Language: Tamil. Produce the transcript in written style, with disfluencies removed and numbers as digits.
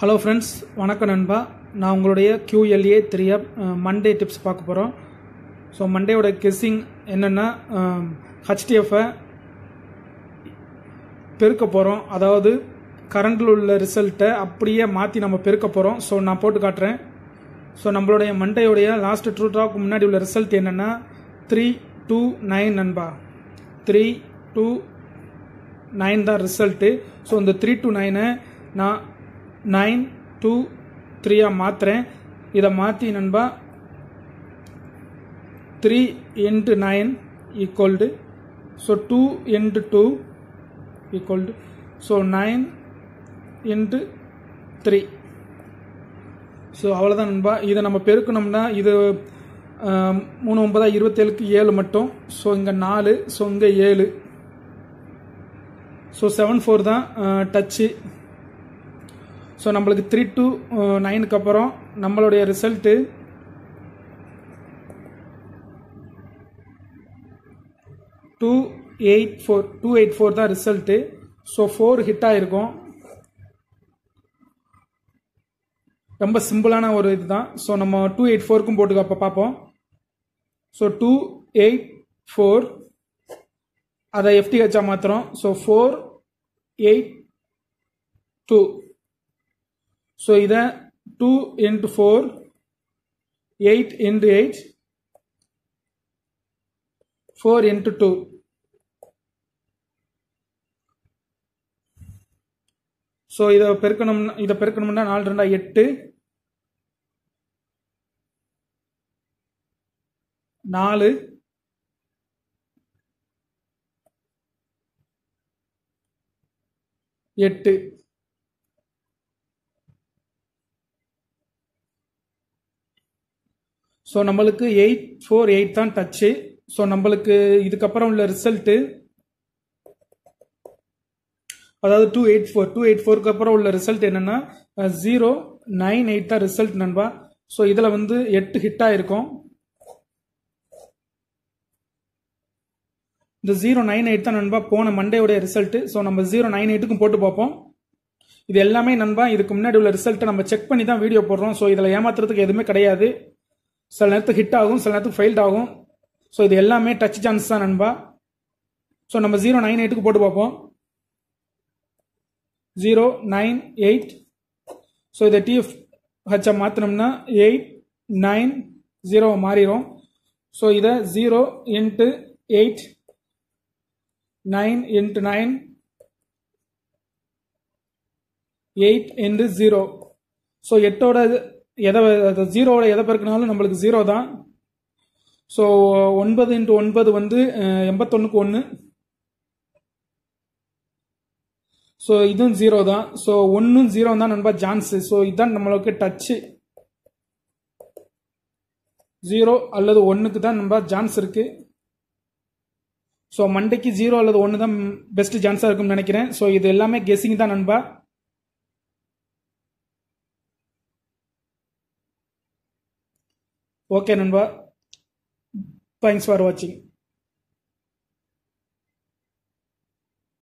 ஹலோ ஃப்ரெண்ட்ஸ், வணக்கம் நண்பா. நான் உங்களுடைய QLA 3 மண்டே டிப்ஸ் பார்க்க போகிறோம். ஸோ மண்டேயோட கெஸ்ஸிங் என்னென்னா, HDF-ஐ பெருக்க போகிறோம். அதாவது கரண்டில் உள்ள ரிசல்ட்டை அப்படியே மாற்றி நம்ம பெருக்க போகிறோம். ஸோ நான் போட்டு காட்டுறேன். ஸோ நம்மளுடைய மண்டேயோடைய லாஸ்ட் ட்ரூ டாக்கு முன்னாடி உள்ள ரிசல்ட் என்னென்னா 329 நண்பா. 329 தான் ரிசல்ட்டு. ஸோ இந்த 329-ஐ நான் 923 மாற்றுறேன். இதை மாற்றி நண்பா 3 into 9 equal to, so 2 into 2 equal to, so 9 into 3. So அவ்வளோதான் நண்பா. இதை நம்ம பெருக்கணும்னா இது 3 9 27க்கு 7 மட்டும். ஸோ இங்கே 4, ஸோ இங்கே 7, ஸோ 7 4 தான் டச்சு. ஸோ நம்மளுக்கு 3 to 9க்கு அப்புறம் நம்மளுடைய ரிசல்ட்டு 284 தான் ரிசல்ட்டு. ஸோ 4 ஹிட் ஆகிருக்கும். ரொம்ப சிம்பிளான ஒரு இதுதான். ஸோ நம்ம 284க்கும் போட்டு அப்போ பார்ப்போம். ஸோ 284 அதை FTH-ஆ மாற்றுறோம். ஸோ 482. ஸோ இதை 2 into 4, 8 into 8, 4 into 2. ஸோ இதை பெருக்கணும்னா 4 2 8, 4 8. ஸோ நம்மளுக்கு 848 தான் டச்சு. ஸோ நம்மளுக்கு இதுக்கப்புறம் உள்ள ரிசல்ட்டு, அதாவது 284க்கு அப்புறம் உள்ள ரிசல்ட் என்னன்னா 098 தான் ரிசல்ட் நண்பா. ஸோ இதில் 8 ஹிட் ஆயிருக்கும். இந்த 098 தான் நண்பா போன மண்டேயோடைய ரிசல்ட். ஸோ நம்ம 098க்கும் போட்டு பார்ப்போம். இது எல்லாமே நண்பா இதுக்கு முன்னாடி உள்ள ரிசல்ட்டை நம்ம செக் பண்ணி தான் வீடியோ போடுறோம். ஸோ இதில் ஏமாத்துறதுக்கு எதுவுமே கிடையாது. சில நேரத்துக்கு ஹிட் ஆகும், சில நேரத்துக்கு ஃபெயில்ட் ஆகும். ஸோ இது எல்லாமே டச் சான்ஸ் தான் நண்பா. ஸோ நம்ம 098க்கு போட்டு பார்ப்போம். 098. ஸோ இதை TFH மாற்றினோம்னா 890 மாறிடும். ஸோ இதை 0 into 8, 9 into 9, 8 into 0. ஸோ 8ஓட ஜீரோவோட எதை பெருக்கினாலும் நம்மளுக்கு 0 தான். So 9 into 9 81க்கு 1. ஸோ இதுவும் 0 தான். ஸோ 1ம் 0 தான் நண்பா சான்ஸ். ஸோ இதுதான் நம்மளுக்கு டச்சு. 0 அல்லது 1க்கு தான் நண்பா சான்ஸ் இருக்கு. ஸோ மண்டேக்கு 0 அல்லது 1 தான் பெஸ்ட் சான்ஸாக இருக்கும்னு நினைக்கிறேன். ஸோ இது எல்லாமே கெஸ்ஸிங் தான் நண்பா. ஓகே நண்பா, தேங்க்ஸ் ஃபார் வாட்சிங்.